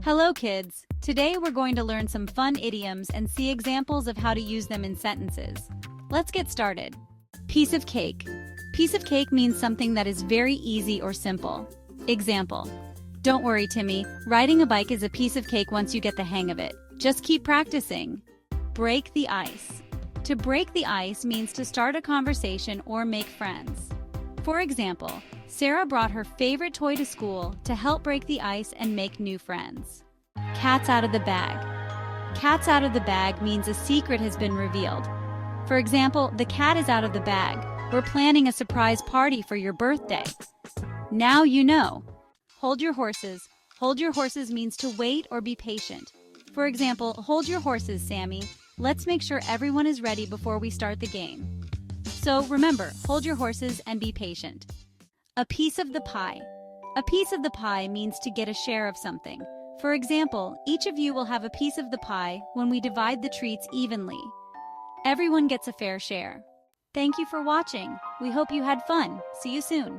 Hello, kids! Today we're going to learn some fun idioms and see examples of how to use them in sentences. Let's get started. Piece of cake. Piece of cake means something that is very easy or simple. Example: don't worry, Timmy. Riding a bike is a piece of cake once you get the hang of it. Just keep practicing. Break the ice. To break the ice means to start a conversation or make friends. For example, Sarah brought her favorite toy to school to help break the ice and make new friends. Cat's out of the bag. Cat's out of the bag means a secret has been revealed. For example, the cat is out of the bag. We're planning a surprise party for your birthday. Now you know. Hold your horses. Hold your horses means to wait or be patient. For example, hold your horses, Sammy. Let's make sure everyone is ready before we start the game. So remember, hold your horses and be patient. A piece of the pie. A piece of the pie means to get a share of something. For example, each of you will have a piece of the pie when we divide the treats evenly. Everyone gets a fair share. Thank you for watching. We hope you had fun. See you soon.